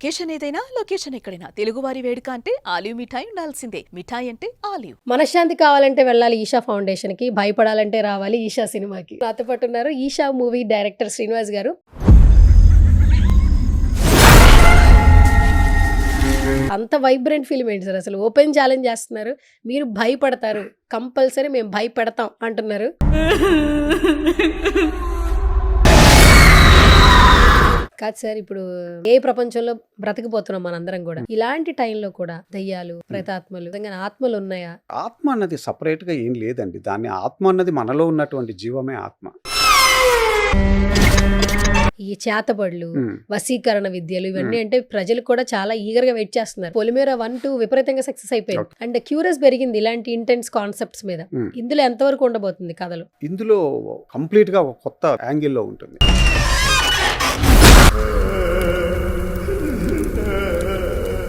Occasion ఏదైనా location ఎక్కడైనా తెలుగువారి వేడుక అంటే ఆలివ్ మిఠాయి ఉండాల్సిందే. మిఠాయి అంటే ఆలివ్. మనశ్శాంతి కావాలంటే వెళ్ళాలి ఈషా ఫౌండేషన్ కి, భయపడాలంటే రావాలి ఈషా సినిమాకి. నాతో పాటు ఉన్నారు ఈషా మూవీ డైరెక్టర్ శ్రీనివాస్ గారు. అంత వైబ్రెంట్ ఫిల్మ్ ఏంటి సార్, అసలు ఓపెన్ ఛాలెంజ్ చేస్తున్నారు, మీరు భయపడతారు, కంపల్సరీ మేము భయపెడతాం అంటున్నారు. కాదు సార్, ఇప్పుడు ఏ ప్రపంచంలో బ్రతికిపోతున్నాం మనందరం కూడా, ఇలాంటి టైంలో కూడా దయ్యాలు, ప్రేతాత్మలు, ఆత్మలు ఉన్నాయా? ఆత్మ అన్నది సపరేట్ గా ఏం లేదండి. దాన్ని ఆత్మ అన్నది మనలో ఉన్నటువంటి జీవమే ఆత్మ. ఈ చేతబడులు, వశీకరణ విద్యలు, ఇవన్నీ అంటే ప్రజలు కూడా చాలా ఈగర్ గా వెయిట్ చేస్తున్నారు. పొలిమేర 1, 2 విపరీతంగా సక్సెస్ అయిపోయింది. అండ్ క్యూరియస్ పెరిగింది ఇలాంటి ఇంటెన్స్ కాన్సెప్ట్స్ మీద. ఇందులో ఎంతవరకు ఉండబోతుంది కథలు? ఇందులో కంప్లీట్ గా ఒక కొత్త యాంగిల్లో ఉంటుంది.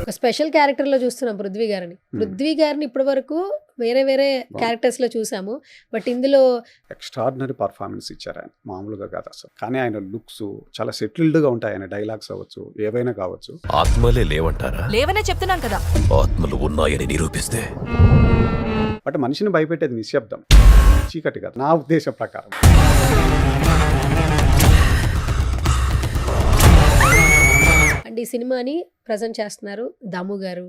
ఒక స్పెషల్ క్యారెక్టర్ లో చూస్తున్నాం పృథ్వీ గారిని. పృథ్వీ గారిని ఇప్పటి వరకు వేరే వేరే క్యారెక్టర్స్ లో చూసాము, బట్ ఇందులో ఎక్స్ట్రాడినరీ పర్ఫార్మెన్స్ ఇచ్చారు ఆయన, మామూలుగా కాదు అసలు. కానీ ఆయన లుక్స్ చాలా సెటిల్డ్ గా ఉంటాయి. ఆయన డైలాగ్స్ అవ్వచ్చు, ఏవైనా కావచ్చు. ఆత్మలే లేవంటారా? లేవనే చెప్తున్నాను కదా. ఆత్మలు ఉన్నాయని నిరూపిస్తే బట్ మనిషిని భయపెట్టేది నిశ్శబ్దం, చీకటి కాదు, నా ఉద్దేశం ప్రకారం. అండ్ ఈ సినిమాని ప్రజెంట్ చేస్తున్నారు దాము గారు,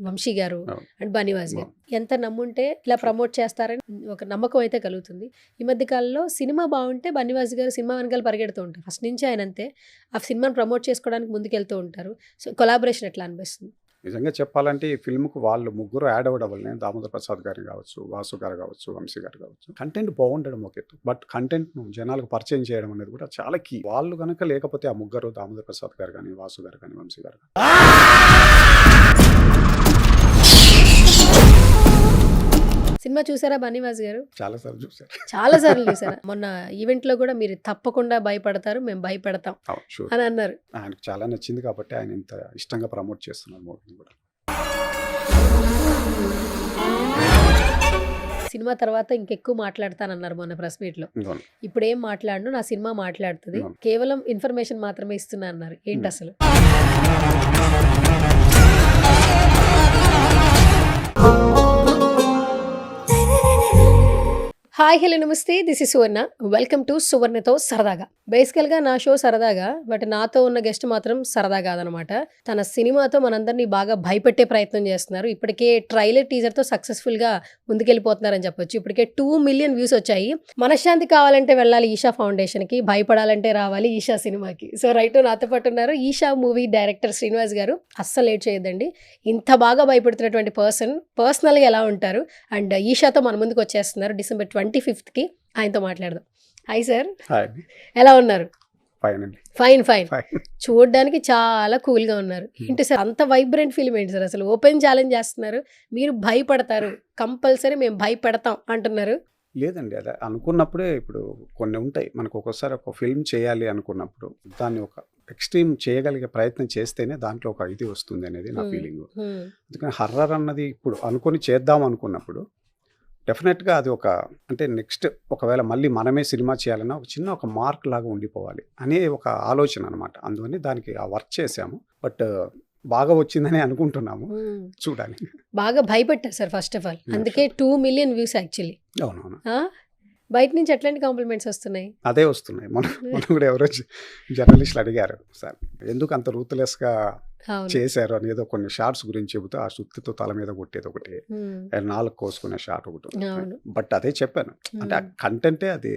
వంశీ గారు అండ్ బనివాస్ గారు. ఎంత నమ్ముంటే ఇలా ప్రమోట్ చేస్తారని ఒక నమ్మకం అయితే కలుగుతుంది. ఈ మధ్య కాలంలో సినిమా బాగుంటే బనివాస్ గారు సినిమా వెనకాల పరిగెడుతూ ఉంటారు. ఫస్ట్ నుంచి ఆయన అంతే, ఆ సినిమాని ప్రమోట్ చేసుకోవడానికి ముందుకెళ్తూ ఉంటారు. సో కొలాబరేషన్ ఎట్లా అనిపిస్తుంది? నిజంగా చెప్పాలంటే ఈ ఫిల్మ్కు వాళ్ళు ముగ్గురు యాడ్ అవ్వడం వల్లనే, దామోదర్ ప్రసాద్ గారు కావచ్చు, వాసు గారు కావచ్చు, వంశీ గారు కావచ్చు, కంటెంట్ బాగుండడం ఒక ఎత్తు, బట్ కంటెంట్ను జనాలకు పరిచయం చేయడం అనేది కూడా చాలా కీ. వాళ్ళు కనుక లేకపోతే ఆ ముగ్గురు, దామోదర్ ప్రసాద్ గారు కానీ, వాసు గారు కానీ, వంశీ గారు కానీ. సినిమా చూసారా బనివాస్ గారు? చాలా సార్లు చూసారు. చాలా సార్లు చూసారా? మొన్న ఈవెంట్ లో కూడా మీరు తప్పకుండా భయపడతారు, మేము భయపెడతాం అని అన్నారు. ఆయనకు చాలా నచ్చింది కాబట్టి ఆయన ఇంత ఇష్టంగా ప్రమోట్ చేస్తున్నారు మూవీని కూడా. సినిమా తర్వాత ఇంకెక్కువ మాట్లాడతానన్నారు మొన్న ప్రెస్ మీట్ లో. ఇప్పుడు ఏం మాట్లాడను, నా సినిమా మాట్లాడుతుంది, కేవలం ఇన్ఫర్మేషన్ మాత్రమే ఇస్తున్నా అన్నారు. ఏంటి అసలు? హాయ్ హలో నమస్తే, this is Suvarna. Welcome to సువర్ణతో సరదాగా. బేసికల్గా నా షో సరదాగా, బట్ నాతో ఉన్న గెస్ట్ మాత్రం సరదా కాదనమాట. తన సినిమాతో మనందరినీ బాగా భయపెట్టే ప్రయత్నం చేస్తున్నారు. ఇప్పటికే ట్రైలర్ టీజర్తో సక్సెస్ఫుల్గా ముందుకెళ్ళిపోతున్నారని చెప్పొచ్చు. ఇప్పటికే 2 మిలియన్ వ్యూస్ వచ్చాయి. మనశ్శాంతి కావాలంటే వెళ్ళాలి ఈషా ఫౌండేషన్కి, భయపడాలంటే రావాలి ఈషా సినిమాకి. సో రైట్, నాతో పాటు ఉన్నారు ఈషా మూవీ డైరెక్టర్ శ్రీనివాస్ గారు. అస్సలు లేట్ చేయొద్దండి. ఇంత బాగా భయపెడుతున్నటువంటి పర్సనల్గా ఎలా ఉంటారు, అండ్ ఈషాతో మన ముందుకు వచ్చేస్తున్నారు December 25th. ఆయనతో మాట్లాడదాం. హాయ్ సార్, ఎలా ఉన్నారు? ఫైన్. చూడడానికి చాలా కూల్ గా ఉన్నారు. ఏంటి సార్ అంత వైబ్రెంట్ ఫిల్మ్ ఏంటి సార్, అసలు ఓపెన్ ఛాలెంజ్ చేస్తున్నారు, మీరు భయపడతారు, కంపల్సరీ మేము భయపెడతాం అంటున్నారు. లేదండి, అదే అనుకున్నప్పుడే. ఇప్పుడు కొన్ని ఉంటాయి మనకు, ఒక్కోసారి ఒక ఫిల్మ్ చేయాలి అనుకున్నప్పుడు దాన్ని ఒక ఎక్స్ట్రీమ్ చేయగలిగే ప్రయత్నం చేస్తేనే దాంట్లో ఒక ఇది వస్తుంది అనేది నా ఫీలింగ్. అందుకని హర్రర్ అన్నది ఇప్పుడు అనుకొని చేద్దాం అనుకున్నప్పుడు డెఫినెట్గా అది ఒక, అంటే నెక్స్ట్ ఒకవేళ మళ్ళీ మనమే సినిమా చేయాలన్నా ఒక చిన్న ఒక మార్క్ లాగా ఉండిపోవాలి అనే ఒక ఆలోచన అనమాట. అందువని దానికి ఆ వర్క్ చేసాము. బట్ బాగా వచ్చిందని అనుకుంటున్నాము, చూడాలి. బాగా భయపెట్టారు సార్ ఫస్ట్ ఆఫ్ ఆల్, అందుకే 2 మిలియన్ వ్యూస్ యాక్చువల్లీ. అవునవును. బయట నుంచి ఎట్లాంటి కాంప్లిమెంట్స్ వస్తున్నాయి? అదే వస్తున్నాయి. మనం కూడా ఎవరో జర్నలిస్టులు అడిగారు, సార్ ఎందుకు అంత రూత్లెస్గా చేశారు అని. ఏదో కొన్ని షార్ట్స్ గురించి చెబుతూ ఆ సుత్తితో తల మీద కొట్టేది ఒకటి, 4 కోసుకునే షార్ట్ ఒకటి. బట్ అదే చెప్పాను, అంటే ఆ కంటెంటే అది,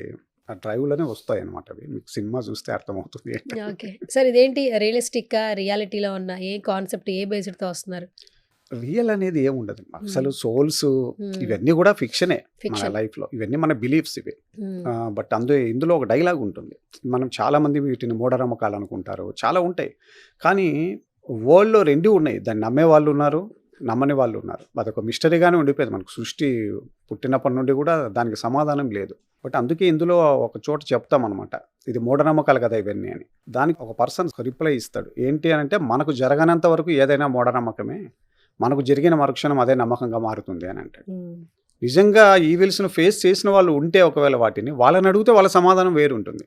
ఆ డ్రైవ్లోనే వస్తాయి అనమాట అవి. మీకు సినిమా చూస్తే అర్థమవుతుంది. ఓకే సార్, ఇదేంటి రియలిస్టిక్ రియాలిటీలో ఉన్న ఏ కాన్సెప్ట్, ఏ బేస్డ్తో వస్తున్నారు? రియల్ అనేది ఏముండదు అసలు. సోల్స్ ఇవన్నీ కూడా ఫిక్షనే మన లైఫ్లో. ఇవన్నీ మన బిలీఫ్స్ ఇవి. బట్ ఇందులో ఒక డైలాగ్ ఉంటుంది. మనం చాలా మంది వీటిని మూఢనమ్మకాలు అనుకుంటారు, చాలా ఉంటాయి. కానీ వరల్డ్లో 2 ఉన్నాయి. దాన్ని నమ్మే వాళ్ళు ఉన్నారు, నమ్మని వాళ్ళు ఉన్నారు. అదొక మిస్టరీగానే ఉండిపోయింది మనకు. సృష్టి పుట్టినప్పటి నుండి కూడా దానికి సమాధానం లేదు. బట్ అందుకే ఇందులో ఒక చోట చెప్తాం అనమాట, ఇది మూఢనమ్మకాలు కదా ఇవన్నీ అని. దానికి ఒక పర్సన్ రిప్లై ఇస్తాడు. ఏంటి అని అంటే, మనకు జరగనంత వరకు ఏదైనా మూఢనమ్మకమే, మనకు జరిగిన మరుక్షణం అదే నమ్మకంగా మారుతుంది అని అంటాడు. నిజంగా ఈవిల్స్ను ఫేస్ చేసిన వాళ్ళు ఉంటే ఒకవేళ వాటిని వాళ్ళని అడిగితే వాళ్ళ సమాధానం వేరు ఉంటుంది.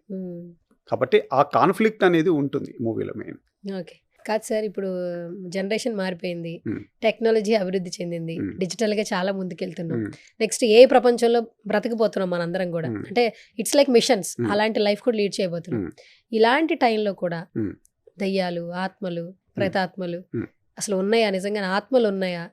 కాబట్టి ఆ కాన్ఫ్లిక్ట్ అనేది ఉంటుంది మూవీలో మెయిన్. ఓకే, కాదు సార్, ఇప్పుడు జనరేషన్ మారిపోయింది, Hmm. టెక్నాలజీ అభివృద్ధి చెందింది, Hmm. డిజిటల్గా చాలా ముందుకెళ్తున్నాం. Hmm. నెక్స్ట్ ఏ ప్రపంచంలో బ్రతకపోతున్నాం మనందరం కూడా, Hmm. అంటే ఇట్స్ లైక్ మిషన్స్, Hmm. అలాంటి లైఫ్ కూడా లీడ్ చేయబోతున్నాం. Hmm. ఇలాంటి టైంలో కూడా Hmm. దయ్యాలు, ఆత్మలు, ప్రేతాత్మలు Hmm. అసలు ఉన్నాయా? నిజంగా ఆత్మలు ఉన్నాయా?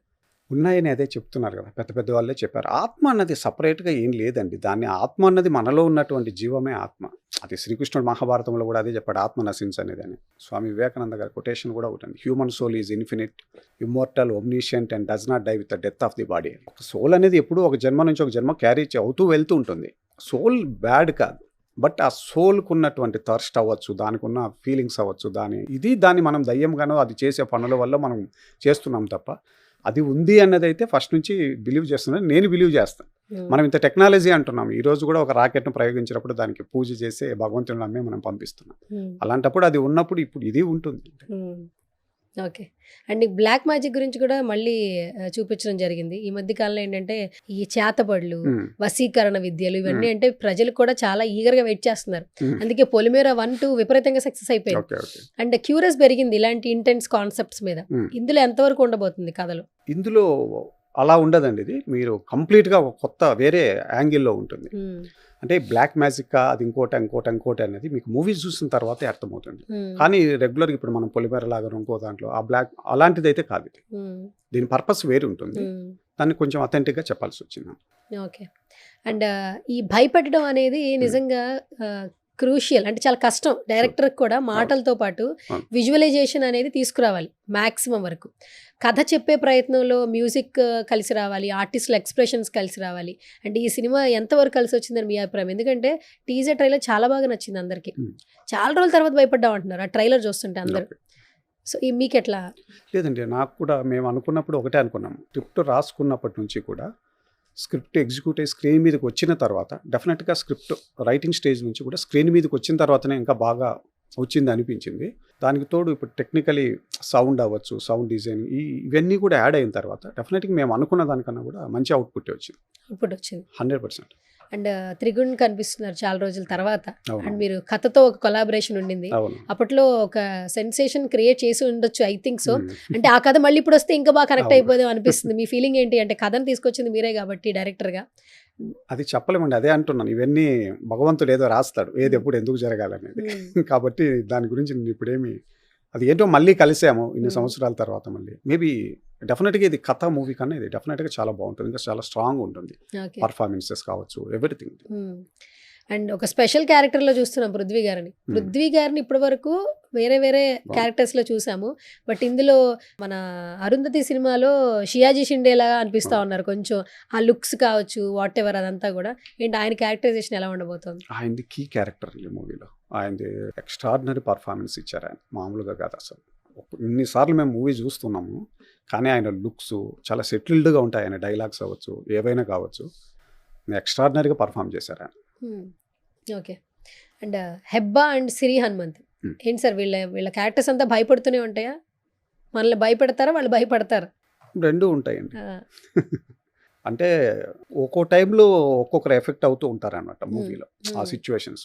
ఉన్నాయని అదే చెప్తున్నారు కదా, పెద్ద పెద్ద వాళ్ళే చెప్పారు. ఆత్మ అన్నది సపరేట్గా ఏం లేదండి. దాన్ని ఆత్మ అన్నది మనలో ఉన్నటువంటి జీవమే ఆత్మ. అది శ్రీకృష్ణుడు మహాభారతంలో కూడా అదే చెప్పాడు, ఆత్మ నశించు అనేది అని. స్వామి వివేకానంద గారి కొటేషన్ కూడా ఉంటుంది, human soul is infinite, immortal, omniscient and does not die with the death of the body. Soul అనేది ఎప్పుడూ ఒక జన్మ నుంచి ఒక జన్మ క్యారీ అవుతూ వెళ్తూ ఉంటుంది. సోల్ బ్యాడ్ కాదు, బట్ ఆ సోల్కు ఉన్నటువంటి థర్స్ట్ అవ్వచ్చు, దానికి ఉన్న ఫీలింగ్స్ అవ్వచ్చు, దాన్ని మనం దయ్యంగానో అది చేసే పనుల వల్ల మనం చేస్తున్నాం తప్ప, అది ఉంది అన్నది అయితే ఫస్ట్ నుంచి బిలీవ్ చేస్తున్నాను, నేను బిలీవ్ చేస్తాను. మనం ఇంత టెక్నాలజీ అంటున్నాం, ఈ రోజు కూడా ఒక రాకెట్ను ప్రయోగించినప్పుడు దానికి పూజ చేసి భగవంతుని నమ్మే మనం పంపిస్తున్నాం. అలాంటప్పుడు అది ఉన్నప్పుడు ఇప్పుడు ఇది ఉంటుంది. ఓకే. అండ్ బ్లాక్ మ్యాజిక్ గురించి కూడా మళ్ళీ చూపించడం జరిగింది ఈ మధ్య కాలంలో. ఏంటంటే ఈ చేతబడులు, వశీకరణ విద్యలు, ఇవన్నీ అంటే ప్రజలు కూడా చాలా ఈగర్గా వెయిట్ చేస్తున్నారు. అందుకే పొలిమేర 1, 2 విపరీతంగా సక్సెస్ అయిపోయింది. Okay okay. అండ్ క్యూరియస్ పెరిగింది ఇలాంటి ఇంటెన్స్ కాన్సెప్ట్స్ మీద. ఇందులో ఎంతవరకు ఉండబోతుంది కథలు? ఇందులో అలా ఉండదండి. ఇది మీరు కంప్లీట్గా ఒక కొత్త వేరే యాంగిల్లో ఉంటుంది. అంటే బ్లాక్ మ్యాజిక్ అది ఇంకోటి అనేది మీకు మూవీస్ చూసిన తర్వాతే అర్థమవుతుంది. కానీ రెగ్యులర్గా ఇప్పుడు మనం పొలిమేర లాగా ఇంకో దాంట్లో ఆ బ్లాక్ అలాంటిది అయితే కాదు. ఇది దీని పర్పస్ వేరు ఉంటుంది, దాన్ని కొంచెం అథెంటిక్గా చెప్పాల్సి వచ్చింది. ఓకే. అండ్ ఈ భయపెట్టడం అనేది నిజంగా క్రూషియల్, అంటే చాలా కష్టం డైరెక్టర్కి కూడా. మాటలతో పాటు విజువలైజేషన్ అనేది తీసుకురావాలి మ్యాక్సిమం వరకు. కథ చెప్పే ప్రయత్నంలో మ్యూజిక్ కలిసి రావాలి, ఆర్టిస్టుల ఎక్స్ప్రెషన్స్ కలిసి రావాలి. అంటే ఈ సినిమా ఎంతవరకు కలిసి వచ్చిందని మీ అభిప్రాయం? ఎందుకంటే టీజర్ ట్రైలర్ చాలా బాగా నచ్చింది అందరికీ. చాలా రోజుల తర్వాత భయపడ్డాం అంటున్నారు ఆ ట్రైలర్ చూస్తుంటే అందరూ. సో మీకు ఎట్లా? లేదండి, నాకు కూడా మేము అనుకున్నప్పుడు ఒకటే అనుకున్నాము. స్క్రిప్ట్ రాసుకున్నప్పటి నుంచి కూడా స్క్రిప్ట్ ఎగ్జిక్యూట్ అయ్యి స్క్రీన్ మీదకి వచ్చిన తర్వాత డెఫినెట్గా స్క్రిప్ట్ రైటింగ్ స్టేజ్ నుంచి కూడా స్క్రీన్ మీదకి వచ్చిన తర్వాతనే ఇంకా బాగా వచ్చింది అనిపించింది. దానికి తోడు ఇప్పుడు టెక్నికలీ సౌండ్ అవ్వచ్చు, సౌండ్ డిజైన్, ఇవన్నీ కూడా యాడ్ అయిన తర్వాత డెఫినెట్గా మేము అనుకున్న దానికన్నా కూడా మంచి అవుట్పుట్ వచ్చింది. 100%. అండ్ త్రిగుణ్ కనిపిస్తున్నారు చాలా రోజుల తర్వాత. అండ్ మీరు కథతో ఒక కొలాబరేషన్ ఉండింది, అప్పట్లో ఒక సెన్సేషన్ క్రియేట్ చేసి ఉండొచ్చు ఐ థింక్ సో. అంటే ఆ కథ మళ్ళీ ఇప్పుడు వస్తే ఇంకా బాగా కనెక్ట్ అయిపోదాం అనిపిస్తుంది. మీ ఫీలింగ్ ఏంటి? అంటే కథను తీసుకొచ్చింది మీరే కాబట్టి డైరెక్టర్గా. అది చెప్పలేమండి, అదే అంటున్నాను. ఇవన్నీ భగవంతుడు ఏదో రాస్తాడు, ఏది ఎప్పుడు ఎందుకు జరగాలనేది. కాబట్టి దాని గురించి నేను ఇప్పుడేమి, అది ఏంటో మళ్ళీ కలిసాము ఇన్ని సంవత్సరాల తర్వాత. మళ్ళీ మేబీ డెఫినెట్గా ఇది కథ మూవీ కన్నా ఇది డెఫినెట్గా చాలా బాగుంటుంది, ఇంకా చాలా స్ట్రాంగ్ ఉంటుంది. పర్ఫార్మెన్సెస్ కావచ్చు, ఎవ్రీథింగ్. అండ్ ఒక స్పెషల్ క్యారెక్టర్లో చూస్తున్నాం పృథ్వీ గారిని ఇప్పటి వరకు వేరే వేరే క్యారెక్టర్స్లో చూసాము. బట్ ఇందులో మన అరుంధతి సినిమాలో షియాజీ షిండేలాగా అనిపిస్తూ ఉన్నారు కొంచెం. ఆ లుక్స్ కావచ్చు, వాట్ ఎవర్, అదంతా కూడా. ఏంటి ఆయన క్యారెక్టరైజేషన్ ఎలా ఉండబోతుంది? ఆయనది కీ క్యారెక్టర్ ఈ మూవీలో. ఆయనది ఎక్స్ట్రాడినరీ పర్ఫార్మెన్స్ ఇచ్చారు ఆయన, మామూలుగా కాదు అసలు. ఇన్నిసార్లు మేము మూవీ చూస్తున్నాము, కానీ ఆయన లుక్స్ చాలా సెటిల్డ్గా ఉంటాయి. ఆయన డైలాగ్స్ అవ్వచ్చు, ఏవైనా కావచ్చు, ఎక్స్ట్రాడినరీగా పర్ఫామ్ చేశారు ఆయన. ఓకే. అండ్ హెబ్బా అండ్ సిరి హనుమంత్ ఏంటి సార్, వీళ్ళ క్యారెక్టర్స్ అంతా భయపడుతూనే ఉంటాయా? మనల్ని భయపెడతారా, వాళ్ళు భయపడతారా? రెండూ ఉంటాయండి. అంటే ఒక్కో టైంలో ఒక్కొక్కరు ఎఫెక్ట్ అవుతూ ఉంటారన్నమాట మూవీలో. ఆ సిచ్యువేషన్స్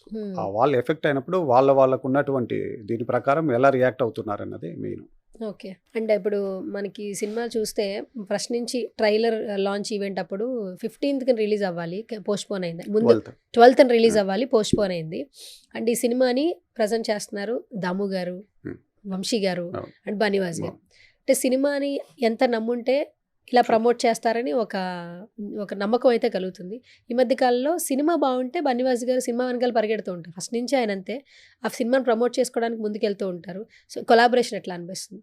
వాళ్ళు ఎఫెక్ట్ అయినప్పుడు వాళ్ళకు ఉన్నటువంటి దీని ప్రకారం ఎలా రియాక్ట్ అవుతున్నారు అన్నది మెయిన్. ఓకే. అంటే ఇప్పుడు మనకి సినిమా చూస్తే ఫస్ట్ నుంచి ట్రైలర్ లాంచ్ ఈవెంట్ అప్పుడు 15th రిలీజ్ అవ్వాలి, పోస్ట్పోన్ అయింది. ముందు 12th రిలీజ్ అవ్వాలి, పోస్ట్పోన్ అయింది. అండ్ ఈ సినిమాని ప్రజెంట్ చేస్తున్నారు దాము గారు, వంశీ గారు అండ్ బనివాస్ గారు. అంటే సినిమాని ఎంత నమ్ముంటే ఇలా ప్రమోట్ చేస్తారని ఒక నమ్మకం అయితే కలుగుతుంది. ఈ మధ్య కాలంలో సినిమా బాగుంటే బన్నివాస్ గారు సినిమా వెనకాల పరిగెడుతూ ఉంటారు. ఫస్ట్ నుంచి ఆయన అంతే, ఆ సినిమాని ప్రమోట్ చేసుకోవడానికి ముందుకెళ్తూ ఉంటారు. సో కొలాబరేషన్ ఎట్లా అనిపిస్తుంది?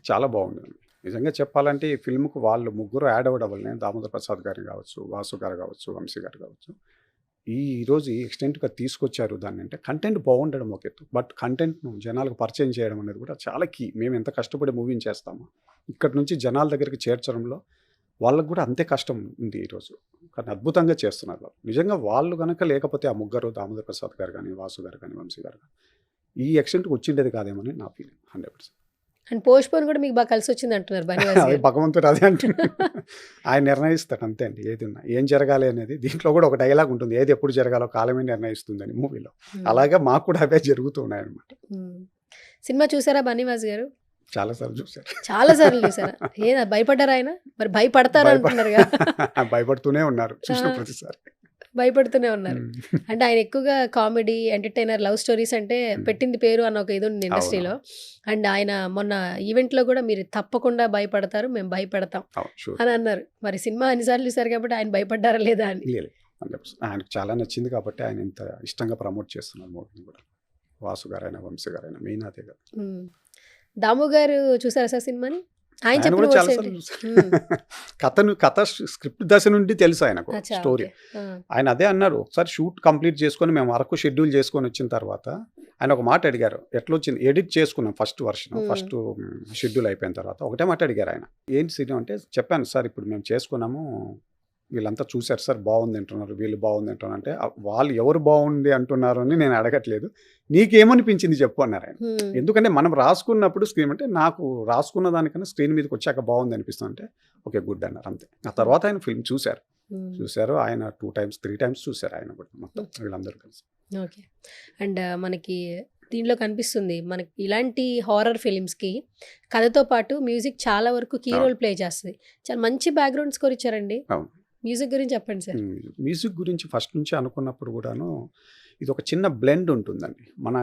చాలా బాగుంది నిజంగా చెప్పాలంటే. ఈ ఫిల్మ్కు వాళ్ళు ముగ్గురు యాడ్ అవ్వడం వల్లనే, దామోదర్ ప్రసాద్ గారు కావచ్చు, వాసు గారు కావచ్చు, వంశీ గారు కావచ్చు, ఈరోజు ఈ ఎక్స్టెంట్గా తీసుకొచ్చారు దాన్ని. అంటే కంటెంట్ బాగుండడం ఒక ఎత్తు, బట్ కంటెంట్ను జనాలకు పరిచయం చేయడం అనేది కూడా చాలా కీ. మేము ఎంత కష్టపడి మూవీని చేస్తామో ఇక్కడ నుంచి జనాల దగ్గరికి చేర్చడంలో వాళ్ళకు కూడా అంతే కష్టం ఉంది ఈరోజు. కానీ అద్భుతంగా చేస్తున్నారు వాళ్ళు. నిజంగా వాళ్ళు కనుక లేకపోతే ఆ ముగ్గురు, దామోదర్ ప్రసాద్ గారు కానీ, వాసు గారు కానీ, వంశీ గారు కానీ, ఈ ఎక్స్టెంట్కి వచ్చిండేది కాదేమని నా ఫీలింగ్ 100%. అండ్ పోస్ట్పోన్ కూడా మీకు బాగా కలిసి వచ్చింది అంటున్నారు బనివాస్ గారు. భగవంతుడు అదే అంటున్నారు, ఆయన నిర్ణయిస్తాడు అంతే అండి. ఏది ఉన్నా ఏం జరగాలి అనేది దీంట్లో కూడా ఒక డైలాగ్ ఉంటుంది, ఏది ఎప్పుడు జరగాలో కాలమే నిర్ణయిస్తుందని మూవీలో. అలాగే మాకు కూడా అవే జరుగుతూ ఉన్నాయన్నమాట. సినిమా చూసారా బనివాస్ గారు? చాలా సార్లు చూశారు. చాలా సార్లు చూసారా? ఏనా భయపడ్డారా ఆయన? మరి భయపడతారా అంటున్నారుగా? భయపడుతూనే ఉన్నారు చూసిన ఆ. ప్రతిసారి. భయపడుతూనే ఉన్నారు. అంటే ఆయన ఎక్కువగా కామెడీ, ఎంటర్టైనర్, లవ్ స్టోరీస్ అంటే పెట్టింది పేరు అన్న ఒక ఇది ఉంది ఇండస్ట్రీలో. అండ్ ఆయన మొన్న ఈవెంట్లో కూడా మీరు తప్పకుండా భయపడతారు, మేము భయపెడతాం అని అన్నారు. మరి సినిమా అన్నిసార్లు చూసారు కాబట్టి ఆయన భయపడ్డారా లేదా అని? లేదు, ఆయనకు చాలా నచ్చింది కాబట్టి ఆయన ఇంత ఇష్టంగా ప్రమోట్ చేస్తున్నారు మూవీని కూడా. వాసు గారైనా వంశీ గారైనా మెయిన్ అదే కదా. దాము గారు చూసారా సార్ సినిమాని? ఆయన ఆయన చెప్పిన కూడా words చాలా ఏంటి? సార్లు కథ స్క్రిప్ట్ దశ నుండి తెలుసు ఆయనకు అచ్చా, స్టోరీ. ఓకే. ఆయన అదే అన్నారు, ఒకసారి షూట్ కంప్లీట్ చేసుకొని మేము వరకు షెడ్యూల్ చేసుకొని వచ్చిన తర్వాత ఆయన ఒక మాట అడిగారు, ఎట్లా వచ్చింది ఎడిట్ చేసుకున్నాం ఫస్ట్ వర్షన్, ఫస్ట్ షెడ్యూల్ అయిపోయిన తర్వాత ఒకటే మాట అడిగారు ఆయన, ఏంటి సినిమా అంటే చెప్పాను సార్ ఇప్పుడు మేము చేసుకున్నాము, వీళ్ళంతా చూశారు సార్ బాగుంది అంటున్నారు, వీళ్ళు బాగుంది అంటున్నారు అంటే వాళ్ళు ఎవరు బాగుంది అంటున్నారు అని నేను అడగట్లేదు, నీకేమనిపించింది చెప్పు అన్నారు ఆయన. ఎందుకంటే మనం రాసుకున్నప్పుడు స్క్రీన్ అంటే నాకు రాసుకున్న దానికన్నా స్క్రీన్ మీదకి వచ్చాక బాగుంది అనిపిస్తుంది అంటే ఓకే గుడ్ అన్నారు అంతే. ఆ తర్వాత ఆయన ఫిల్మ్ చూశారు, ఆయన 2 times 3 times చూశారు ఆయన కూడా మొత్తం వీళ్ళందరూ కలిసి. ఓకే. అండ్ మనకి దీనిలో కనిపిస్తుంది మనకి ఇలాంటి హారర్ ఫిలిమ్స్కి కథతో పాటు మ్యూజిక్ చాలా వరకు కీ రోల్ ప్లే చేస్తుంది. చాలా మంచి బ్యాక్గ్రౌండ్ స్కోర్ ఇచ్చారండి. అవును. మ్యూజిక్ గురించి చెప్పండి సార్. మ్యూజిక్ గురించి ఫస్ట్ నుంచి అనుకున్నప్పుడు కూడాను ఇది ఒక చిన్న బ్లెండ్ ఉంటుందండి. మన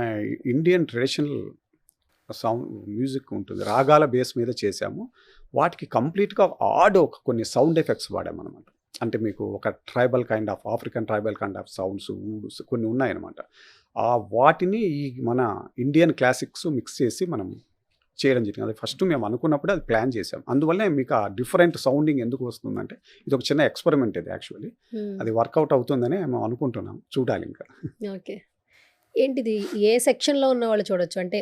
ఇండియన్ ట్రెడిషనల్ సౌండ్ మ్యూజిక్ ఉంటుంది, రాగాల బేస్ మీద చేసాము, వాటికి కంప్లీట్గా ఒక కొన్ని సౌండ్ ఎఫెక్ట్స్ వాడామన్నమాట. అంటే మీకు ఒక tribal kind of African tribal kind of sounds woods కొన్ని ఉన్నాయన్నమాట. వాటిని ఈ మన ఇండియన్ క్లాసిక్స్ మిక్స్ చేసి మనం చేయడం జరిగింది. అది ఫస్ట్ మేము అనుకున్నప్పుడు అది ప్లాన్ చేసాం. అందువల్లే మీకు ఆ డిఫరెంట్ సౌండింగ్ ఎందుకు వస్తుందంటే ఇది ఒక చిన్న ఎక్స్పెరిమెంట్ ఇది యాక్చువల్లీ. అది వర్కౌట్ అవుతుందని మేము అనుకుంటున్నాం, చూడాలి ఇంకా. ఓకే. ఏంటిది ఏ సెక్షన్లో ఉన్న వాళ్ళు చూడొచ్చు? అంటే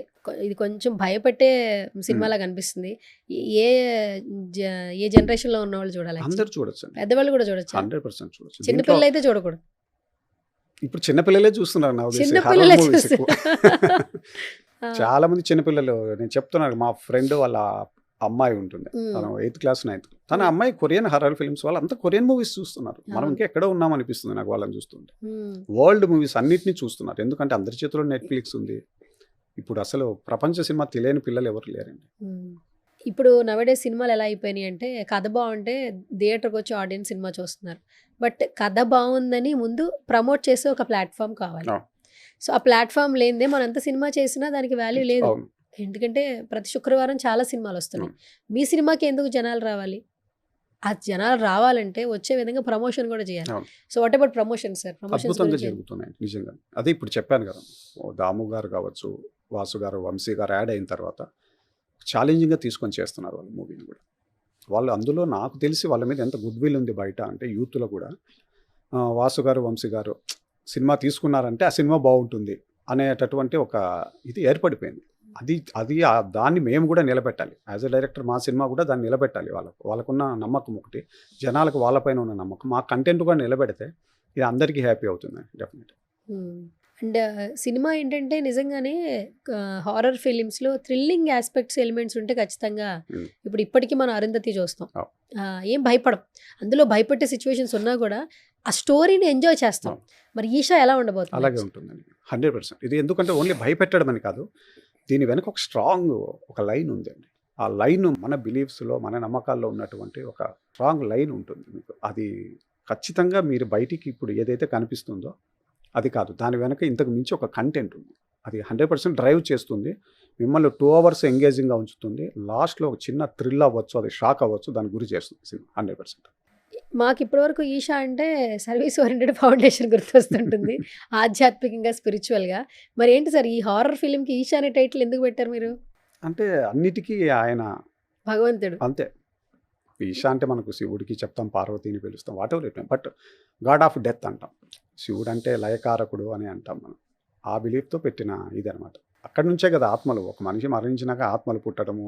ఇది కొంచెం భయపెట్టే సినిమాలా కనిపిస్తుంది. ఏ ఏ జనరేషన్లో ఉన్న వాళ్ళు చూడాలి? అందరు చూడొచ్చు, పెద్దవాళ్ళు కూడా చూడొచ్చు, 100% చూడొచ్చు. చిన్నపిల్లలు అయితే చూడకూడదు. ఇప్పుడు చిన్నపిల్లలే చూస్తున్నారు నా ఉద్దేశం, చిన్నపిల్లలే horror movies ఎక్కువ. చాలా మంది చిన్నపిల్లలు, నేను చెప్తున్నాను మా ఫ్రెండ్ వాళ్ళ అమ్మాయి ఉంటుంది, తను 8th class 9th, తన అమ్మాయి కొరియన్ హర్రర్ ఫిల్మ్స్ వాళ్ళు అంతా కొరియన్ మూవీస్ చూస్తున్నారు. మనం ఇంకా ఎక్కడ ఉన్నాం అనిపిస్తుంది నాకు వాళ్ళని చూస్తుంటే. వరల్డ్ మూవీస్ అన్నిటినీ చూస్తున్నారు, ఎందుకంటే అందరి చేతిలో నెట్ఫ్లిక్స్ ఉంది. ఇప్పుడు అసలు ప్రపంచ సినిమా తెలియని పిల్లలు ఎవరు లేరండి. ఇప్పుడు నవడే సినిమాలు ఎలా అయిపోయినాయి అంటే కథ బాగుంటే థియేటర్కి వచ్చి ఆడియన్స్ సినిమా చూస్తున్నారు. బట్ కథ బాగుందని ముందు ప్రమోట్ చేసే ఒక ప్లాట్ఫామ్ కావాలి. సో ఆ ప్లాట్ఫామ్ లేనిదే మనం ఎంత సినిమా చేసినా దానికి వాల్యూ లేదు. ఎందుకంటే ప్రతి శుక్రవారం చాలా సినిమాలు వస్తున్నాయి. మీ సినిమాకి ఎందుకు జనాలు రావాలి? ఆ జనాలు రావాలంటే వచ్చే విధంగా ప్రమోషన్ కూడా చేయాలి. So what about promotion sir? అద్భుతంగా జరుగుతున్నాయి నిజంగా. అదే ఇప్పుడు చెప్పాను కదా, దాము గారు కావచ్చు, వాసు గారు, వంశీ గారు యాడ్ అయిన తర్వాత ఛాలెంజింగ్గా తీసుకొని చేస్తున్నారు వాళ్ళు మూవీని కూడా. వాళ్ళు అందులో నాకు తెలిసి వాళ్ళ మీద ఎంత గుడ్ విల్ ఉంది బయట అంటే యూత్లో కూడా. వాసు గారు, వంశీ గారు సినిమా తీసుకున్నారంటే ఆ సినిమా బాగుంటుంది అనేటటువంటి ఒక ఇది ఏర్పడిపోయింది. అది దాన్ని మేము కూడా నిలబెట్టాలి. యాజ్ ఎ డైరెక్టర్ మా సినిమా కూడా దాన్ని నిలబెట్టాలి. వాళ్ళకున్న నమ్మకం ఒకటి, జనాలకు వాళ్ళపైన ఉన్న నమ్మకం, మా కంటెంట్ కూడా నిలబెడితే ఇది అందరికీ హ్యాపీ అవుతుంది డెఫినెట్. అండ్ సినిమా ఏంటంటే నిజంగానే హారర్ ఫిలిమ్స్లో థ్రిల్లింగ్ ఆస్పెక్ట్స్ ఎలిమెంట్స్ ఉంటే ఖచ్చితంగా ఇప్పుడు ఇప్పటికీ మనం అరుంధతి చూస్తాం, ఏం భయపడం. అందులో భయపెట్టే సిచ్యువేషన్స్ ఉన్నా కూడా ఆ స్టోరీని ఎంజాయ్ చేస్తాం. మరి ఈషా ఎలా ఉండబోతుంది? అలాగే ఉంటుందండి 100%. ఇది ఎందుకంటే ఓన్లీ భయపెట్టడం అని కాదు, దీని వెనక ఒక స్ట్రాంగ్ ఒక లైన్ ఉందండి. ఆ లైన్ మన బిలీఫ్స్లో, మన నమ్మకాల్లో ఉన్నటువంటి ఒక స్ట్రాంగ్ లైన్ ఉంటుంది మీకు. అది ఖచ్చితంగా మీరు బయటికి ఇప్పుడు ఏదైతే కనిపిస్తుందో అది కాదు, దాని వెనక ఇంతకు మించి ఒక కంటెంట్ ఉంది. అది 100% డ్రైవ్ చేస్తుంది మిమ్మల్ని. 2 hours ఎంగేజింగ్గా ఉంచుతుంది. లాస్ట్లో ఒక చిన్న థ్రిల్ అవ్వచ్చు, అది షాక్ అవ్వచ్చు, దాన్ని గురి చేస్తుంది సినిమా 100%. మాకు ఇప్పటివరకు ఈషా అంటే సర్వీస్ ఓరియంటెడ్ ఫౌండేషన్ గుర్తొస్తుంటుంది, ఆధ్యాత్మికంగా, స్పిరిచువల్గా. మరి ఏంటి సార్ ఈ హారర్ ఫిలింకి ఈషా అనే టైటిల్ ఎందుకు పెట్టారు మీరు? అంటే అన్నిటికీ ఆయన భగవంతుడు అంతే. ఈషా అంటే మనకు శివుడికి చెప్తాం, పార్వతిని పిలుస్తాం, what ever it, but God of death అంటాం. శివుడు అంటే లయకారకుడు అని అంటాం మనం. ఆ బిలీఫ్తో పెట్టిన ఇది అనమాట. అక్కడి నుంచే కదా ఆత్మలు, ఒక మనిషి మరణించినాక ఆత్మలు పుట్టడము,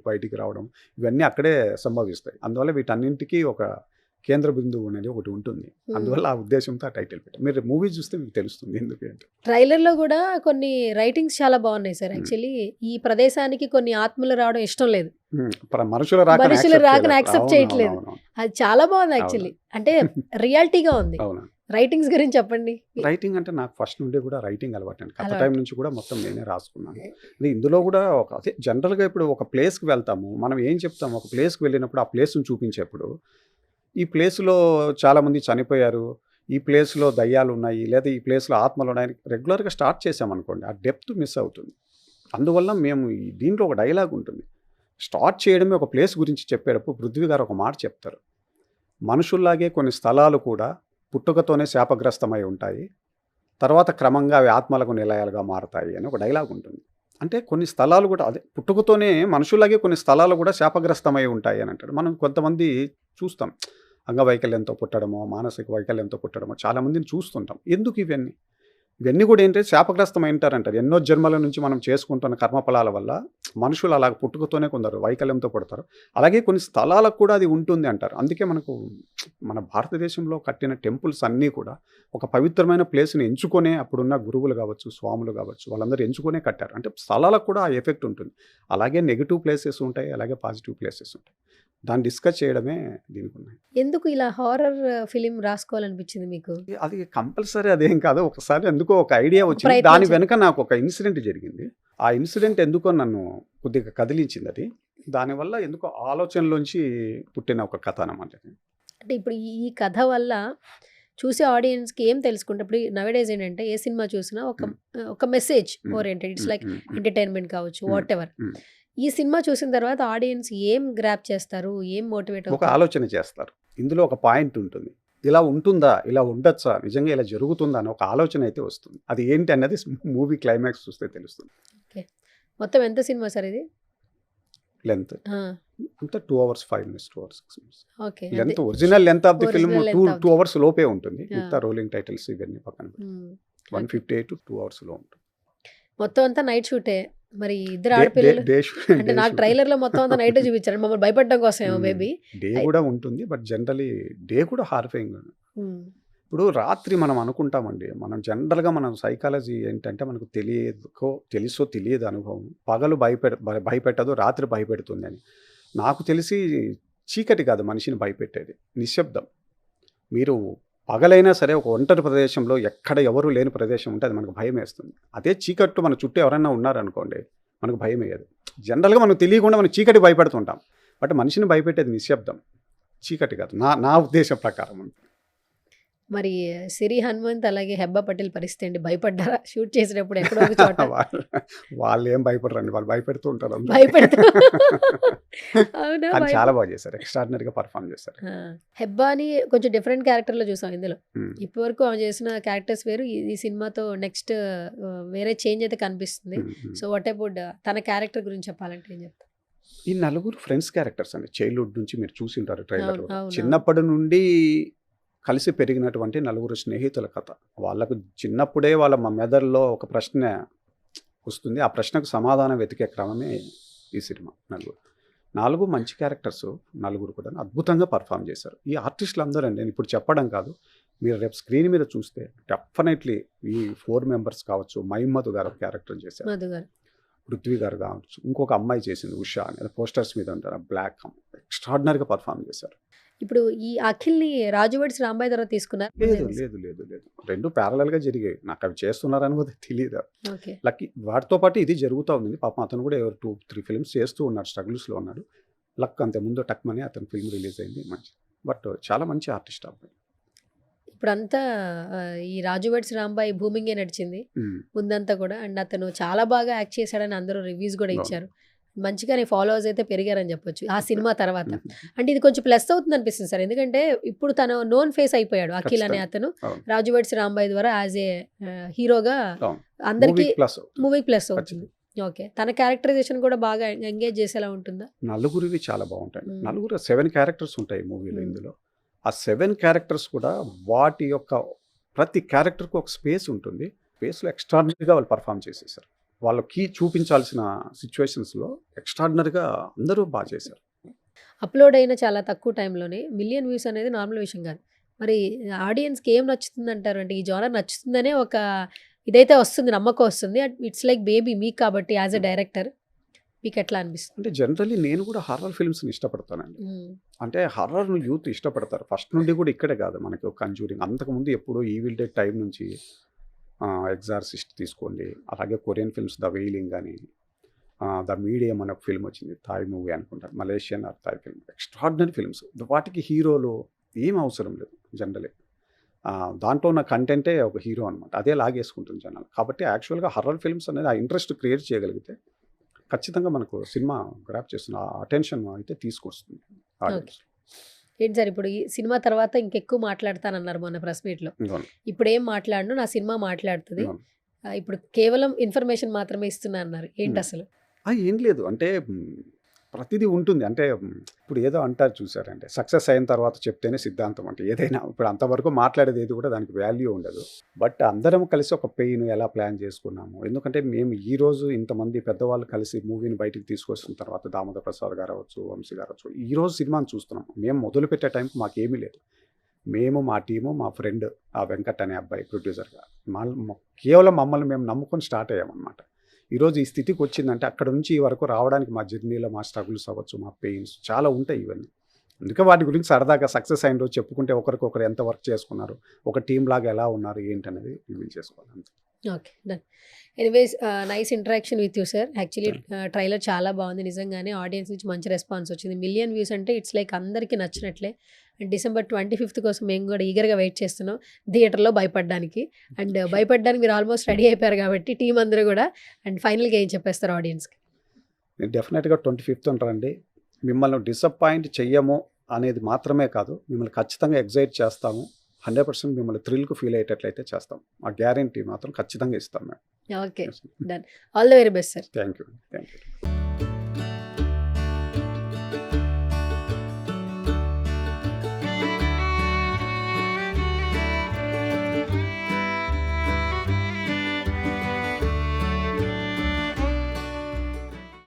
బయటికి రావడం, ఇవన్నీ అక్కడే సంభవిస్తాయి. అందువల్ల వీటన్నింటికి ఒక కేంద్ర బిందువు అనేది ఒకటి ఉంటుంది. అందువల్ల ఆ ఉద్దేశంతో ఆ టైటిల్ పెట్టారు. మీరు మూవీ చూస్తే మీకు తెలుస్తుంది ఎందుకు అంటే. ట్రైలర్లో కూడా కొన్ని రైటింగ్స్ చాలా బాగున్నాయి సార్. యాక్చువల్లీ ఈ ప్రదేశానికి కొన్ని ఆత్మలు రావడం ఇష్టం లేదు, మనుషుల రాకని యాక్సెప్ట్ చేయట్లేదు. అది చాలా బాగుంది యాక్చువల్లీ, అంటే రియాలిటీగా ఉంది. రైటింగ్స్ గురించి చెప్పండి. రైటింగ్ అంటే నాకు ఫస్ట్ నుండి కూడా రైటింగ్ అలవాటు అండి. కథ అలవాటు. టైం నుంచి కూడా మొత్తం నేనే రాసుకున్నాను. అంటే ఇందులో కూడా అదే జనరల్గా ఇప్పుడు ఒక ప్లేస్కి వెళ్తాము, మనం ఏం చెప్తాము, ఒక ప్లేస్కి వెళ్ళినప్పుడు ఆ ప్లేస్ని చూపించేప్పుడు ఈ ప్లేస్లో చాలామంది చనిపోయారు, ఈ ప్లేస్లో దయ్యాలు ఉన్నాయి, లేదా ఈ ప్లేస్లో ఆత్మలు ఉన్నాయని రెగ్యులర్గా స్టార్ట్ చేసామనుకోండి, ఆ డెప్త్ మిస్ అవుతుంది. అందువల్ల మేము దీంట్లో ఒక డైలాగ్ ఉంటుంది. స్టార్ట్ చేయడమే ఒక ప్లేస్ గురించి చెప్పేటప్పుడు పృథ్వీ గారు ఒక మాట చెప్తారు. మనుషుల్లాగే కొన్ని స్థలాలు కూడా పుట్టుకతోనే శాపగ్రస్తమై ఉంటాయి, తర్వాత క్రమంగా అవి ఆత్మలకు నిలయాలుగా మారతాయి అని ఒక డైలాగ్ ఉంటుంది. అంటే కొన్ని స్థలాలు కూడా అదే పుట్టుకతోనే మనుషుల్లాగే కొన్ని స్థలాలు కూడా శాపగ్రస్తమై ఉంటాయి అని అంటాడు. మనం కొంతమంది చూస్తాం, అంగవైకల్యంతో పుట్టడమో మానసిక వైకల్యంతో పుట్టడమో చాలామందిని చూస్తుంటాం. ఎందుకు ఇవన్నీ కూడా ఏంటంటే శాపగ్రస్తమై ఉంటారంటారు. ఎన్నో జన్మల నుంచి మనం చేసుకుంటున్న కర్మఫలాల వల్ల మనుషులు అలాగ పుట్టుకతోనే కొందరు వైకల్యంతో పుడతారు. అలాగే కొన్ని స్థలాలకు కూడా అది ఉంటుంది అంటారు. అందుకే మనకు మన భారతదేశంలో కట్టిన టెంపుల్స్ అన్నీ కూడా ఒక పవిత్రమైన ప్లేస్ని ఎంచుకొనే అప్పుడున్న గురువులు కావచ్చు, స్వాములు కావచ్చు, వాళ్ళందరూ ఎంచుకొనే కట్టారు. అంటే స్థలాలకు కూడా ఆ ఎఫెక్ట్ ఉంటుంది. అలాగే నెగిటివ్ ప్లేసెస్ ఉంటాయి, అలాగే పాజిటివ్ ప్లేసెస్ ఉంటాయి. దాన్ని డిస్కస్ చేయడమే దీనికి ఉన్నాయి. ఎందుకు ఇలా హారర్ ఫిలిం రాసుకోవాలనిపించింది మీకు? అది కంపల్సరీ అదేం కాదు. ఒకసారి ఎందుకో ఒక ఐడియా వచ్చింది. ప్రయత్నం దాని చే- వెనుక నాకు ఒక ఇన్సిడెంట్ జరిగింది. ఆ ఇన్సిడెంట్ ఎందుకో నన్ను కొద్దిగా కదిలించింది. అది దానివల్ల ఎందుకో ఆలోచనలోంచి పుట్టిన ఒక కథ అన్నమాట. అంటే ఇప్పుడు ఈ కథ వల్ల చూసే ఆడియన్స్కి ఏం తెలుసుకుంటే, ఇప్పుడు నవేడేస్ ఏంటంటే ఏ సినిమా చూసినా ఒక message oriented, it's like entertainment కావచ్చు, వాట్ ఎవర్. ఈ సినిమా చూసిన తర్వాత ఆడియన్స్ ఏం గ్రాప్ చేస్తారు, ఏం మోటివేట్ ఒక అవుతారు? ఆలోచన చేస్తారు. ఇందులో ఒక పాయింట్ ఉంటుంది. ఇలా ఉంటుందా, ఇలా ఉండొచ్చా, నిజంగా ఇలా జరుగుతుందా అని ఒక ఆలోచన అయితే వస్తుంది. అది ఏంటి అన్నది మూవీ క్లైమాక్స్ చూస్తే తెలుస్తుంది. మొత్తం ఎంత సినిమా సార్ ఇది? లెంత్ అంతా 2 hours 5 minutes, 2 hours 6 minutes. Okay. Length original length of the film Original length of 2 the- hours లోపే ఉంటుంది. Yeah. మిగతా రోలింగ్ టైటిల్స్ ఇవన్నీ పక్కన 158 to 2 hours లో ఉంటుంది. మొత్తం అంతా నైట్ షూటే. మరి ఇద్దరు ఆడపిల్లలు అంటే నాకు ట్రైలర్ లో మొత్తం అంతా నైట్ చూపించారు, మమ్మల్ని భయపడడం కోసమేమో మేబీ. డే కూడా ఉంటుంది, బట్ జనరలీ డే కూడా హార్ఫింగ్. ఇప్పుడు రాత్రి మనం అనుకుంటామండి, మనం జనరల్గా మనం సైకాలజీ ఏంటంటే మనకు తెలుసో తెలియదు అనుభవం. పగలు భయపెట్టదు, రాత్రి భయపెడుతుంది అని. నాకు తెలిసి చీకటి కాదు మనిషిని భయపెట్టేది, నిశ్శబ్దం. మీరు పగలైనా సరే ఒక ఒంటరి ప్రదేశంలో ఎక్కడ ఎవరు లేని ప్రదేశం ఉంటే అది మనకు భయం వేస్తుంది. అదే చీకట్టు మన చుట్టూ ఎవరైనా ఉన్నారనుకోండి, మనకు భయం వేయదు. జనరల్గా మనకు తెలియకుండా మనం చీకటి భయపెడుతుంటాం, బట్ మనిషిని భయపెట్టేది నిశ్శబ్దం, చీకటి కాదు, నా ఉద్దేశం ప్రకారం. మరి సిరి హనుమంత్ అలాగే హెబ్బా పటేల్ పరిస్థితి అండి, భయపడ్డారా షూట్ చేసేటప్పుడు ఎక్కడో ఒక చోట? వాళ్ళు ఏం భయపడరండి, వాళ్ళు భయపెడుతూ ఉంటారు అందరూ. భయపెడుతూ అవునా? కానీ చాలా బాగా చేశారు, ఎక్స్ట్రాడినరీగా పర్ఫామ్ చేశారు. హెబ్బాని కొంచెం డిఫరెంట్ క్యారెక్టర్ లో చూసాం ఇందులో. Hmm. ఇప్పటి వరకు ఆమె చేసిన క్యారెక్టర్స్ వేరు, ఈ సినిమాతో నెక్స్ట్ వేరే చేంజ్ అయితే కనిపిస్తుంది. సో వాట్ అబౌట్ తన క్యారెక్టర్ గురించి చెప్పాలంటే ఏం చెప్తారు? ఈ నలుగురు ఫ్రెండ్స్ క్యారెక్టర్స్ అండి. చైల్డ్హుడ్ నుంచి మీరు చూసింటారు ట్రైలర్. అవును, అవును. చిన్నప్పటి నుండి కలిసి పెరిగినటువంటి నలుగురు స్నేహితుల కథ. వాళ్ళకు చిన్నప్పుడే వాళ్ళ మెదడులో ఒక ప్రశ్న వస్తుంది, ఆ ప్రశ్నకు సమాధానం వెతికే క్రమమే ఈ సినిమా. నాలుగు మంచి క్యారెక్టర్స్, నలుగురు కూడా అద్భుతంగా పర్ఫామ్ చేశారు. ఈ ఆర్టిస్టులు అందరూ అండి, నేను ఇప్పుడు చెప్పడం కాదు, మీరు రేపు స్క్రీన్ మీద చూస్తే డెఫినెట్లీ ఈ 4 members కావచ్చు. మైమధు గారు క్యారెక్టర్ చేశారు, మధు గారు, పృథ్వీ గారు కావచ్చు, ఇంకొక అమ్మాయి చేసింది ఉషా అని, పోస్టర్స్ మీద ఉంటారు, బ్లాక్ ఎక్స్ట్రాడినరీగా పర్ఫామ్ చేశారు. ఇప్పుడు ఈ అఖిల్ని రాజువడ్స్ రాంబాయ్ తర్వాత తీసుకున్నారు. లేదు లేదు లేదు లేదు, రెండు ప్యారలల్గా జరిగాయి. నాకు అవి చేస్తున్నారని కూడా తెలియదు. ఓకే. లక్కీ వాటితో పాటు ఇది జరుగుతూ ఉంది. పాపం అతను కూడా 2-3 films చేస్తూ ఉన్నాడు, స్ట్రగుల్స్లో ఉన్నాడు. లక్ అంతే, ముందు టక్మని అతని ఫిల్మ్ రిలీజ్ అయింది, మంచి. బట్ చాలా మంచి ఆర్టిస్ట్ అబ్బాయి. ఇప్పుడంతా ఈ రాజువడ్స్ రాంబాయ్ భూమింగే నడిచింది ముందంతా కూడా. అండ్ అతను చాలా బాగా యాక్ట్ చేశాడని అందరూ రివ్యూస్ కూడా ఇచ్చారు. మంచిగానే ఫాలోవర్స్ అయితే పెరిగారని చెప్పొచ్చు ఆ సినిమా తర్వాత. అంటే ఇది కొంచెం ప్లస్ అవుతుంది అనిపిస్తుంది సార్, ఎందుకంటే ఇప్పుడు తను నోన్ ఫేస్ అయిపోయాడు అఖిల్ అనే అతను. రాజువడ్స్ రాంబాయ్ ద్వారా యాజ్ ఏ హీరోగా అందరికి మూవీ ప్లస్ అవుతుంది. ఓకే. తన క్యారెక్టరైజేషన్ కూడా బాగా ఎంగేజ్ చేసేలా ఉంటుందా? నలుగురివి చాలా బాగుంటాయి. నలుగురు 7 characters ఉంటాయి మూవీలో. ఇందులో ఆ 7 characters కూడా వాటి యొక్క ప్రతి క్యారెక్టర్కి ఒక స్పేస్ ఉంటుంది. స్పేస్లో ఎక్స్ట్రాడినరీగా వాళ్ళు పర్ఫామ్ చేసేసారు. వాళ్ళకి చూపించాల్సిన సిచ్యువేషన్స్లో ఎక్స్ట్రాడినరీగా అందరూ బాగా చేశారు. అప్లోడ్ అయిన చాలా తక్కువ టైంలోనే 1 million వ్యూస్ అనేది నార్మల్ విషయం కాదు. మరి ఆడియన్స్కి ఏం నచ్చుతుంది అంటారు? అంటే ఈ జానర్ నచ్చుతుందనే ఒక ఇదైతే వస్తుంది, నమ్మకం వస్తుంది. ఇట్స్ లైక్ బేబీ మీకు కాబట్టి యాజ్ ఎ డైరెక్టర్ మీకు ఎట్లా అనిపిస్తుంది? అంటే జనరల్లీ నేను కూడా హారర్ ఫిల్మ్స్ని ఇష్టపడతానండి. అంటే హారర్ యూత్ ఇష్టపడతారు ఫస్ట్ నుండి కూడా. ఇక్కడే కాదు మనకి కంజూరింగ్, అంతకుముందు ఎప్పుడో ఈవిల్ డెడ్ టైం నుంచి ఎగ్జార్సిస్ట్ తీసుకోండి, అలాగే కొరియన్ ఫిల్మ్స్ ద వెయిలింగ్ అని, ద మీడియం అనే ఒక ఫిల్మ్ వచ్చింది, థాయ్ మూవీ అనుకుంటారు, Malaysian or Thai film, extraordinary films. వాటికి హీరోలు ఏం అవసరం లేదు జనరలీ. దాంట్లో ఉన్న కంటెంటే ఒక హీరో అనమాట, అదే లాగేసుకుంటుంది జనాలు. కాబట్టి యాక్చువల్గా హర్రర్ ఫిల్మ్స్ అనేది ఆ ఇంట్రెస్ట్ క్రియేట్ చేయగలిగితే ఖచ్చితంగా మనకు సినిమా గ్రాప్ చేస్తున్న అటెన్షన్ అయితే తీసుకొస్తుంది ఆడియన్స్. ఏంటి సార్ ఇప్పుడు ఈ సినిమా తర్వాత ఇంకెక్కువ మాట్లాడతానన్నారు మొన్న ప్రెస్ మీట్లో. ఇప్పుడు ఏం మాట్లాడను, నా సినిమా మాట్లాడుతుంది, ఇప్పుడు కేవలం ఇన్ఫర్మేషన్ మాత్రమే ఇస్తున్నా అన్నారు. ఏంటి అసలు? ఏం లేదు అంటే ప్రతిదీ ఉంటుంది. అంటే ఇప్పుడు ఏదో అంటారు చూసారంటే, సక్సెస్ అయిన తర్వాత చెప్తేనే సిద్ధాంతం అంటే ఏదైనా. ఇప్పుడు అంతవరకు మాట్లాడేది ఏది కూడా దానికి వాల్యూ ఉండదు. బట్ అందరం కలిసి ఒక పెయిన్ ఎలా ప్లాన్ చేసుకున్నాము, ఎందుకంటే మేము ఈరోజు ఇంతమంది పెద్దవాళ్ళు కలిసి మూవీని బయటికి తీసుకొస్తున్న తర్వాత, దామోదర్ ప్రసాద్ గారు అవ్వచ్చు, వంశీ గారు అవ్వచ్చు, ఈరోజు సినిమాని చూస్తున్నాము. మేము మొదలుపెట్టే టైంకి మాకేమీ లేదు. మేము, మా టీము, మా ఫ్రెండ్ ఆ వెంకట్ అనే అబ్బాయి ప్రొడ్యూసర్గా, కేవలం మమ్మల్ని మేము నమ్ముకొని స్టార్ట్ అయ్యామన్నమాట. ఈరోజు ఈ స్థితికి వచ్చిందంటే అక్కడ నుంచి ఈ వరకు రావడానికి మా జర్నీలో మా స్ట్రగుల్స్ అవ్వచ్చు, మా పెయిన్స్ చాలా ఉంటాయి ఇవన్నీ. అందుకే వాటి గురించి సరదాగా సక్సెస్ అయిన రోజు చెప్పుకుంటే ఒకరికొకరు ఎంత వర్క్ చేసుకున్నారు, ఒక టీం లాగా ఎలా ఉన్నారు ఏంటనేది రివీల్ చేసుకోవాలి అంతే. Okay, done. Anyways nice interaction with you sir. Actually trailer చాలా బాగుంది, నిజంగానే ఆడియన్స్ నుంచి మంచి రెస్పాన్స్ వచ్చింది. 1 million వ్యూస్ అంటే ఇట్స్ లైక్ అందరికీ నచ్చినట్లే. అండ్ December 25th కోసం మేము కూడా ఈగర్గా వెయిట్ చేస్తున్నాం థియేటర్లో భయపడడానికి. అండ్ భయపడడానికి మీరు ఆల్మోస్ట్ రెడీ అయిపోయారు కాబట్టి టీం అందరూ కూడా. అండ్ ఫైనల్గా ఏం చెప్పేస్తారు ఆడియన్స్కి? నేను డెఫినెట్గా 25th ఉంటారండి. మిమ్మల్ని డిసప్పాయింట్ చెయ్యము అనేది మాత్రమే కాదు, మిమ్మల్ని ఖచ్చితంగా ఎగ్జైట్ చేస్తాము. 100% మిమ్మల్ని థ్రిల్కు ఫీల్ అయ్యేటట్లయితే చేస్తాం. ఆ గ్యారంటీ మాత్రం ఖచ్చితంగా ఇస్తాం మేము. Okay, done. All the very best sir. Thank you.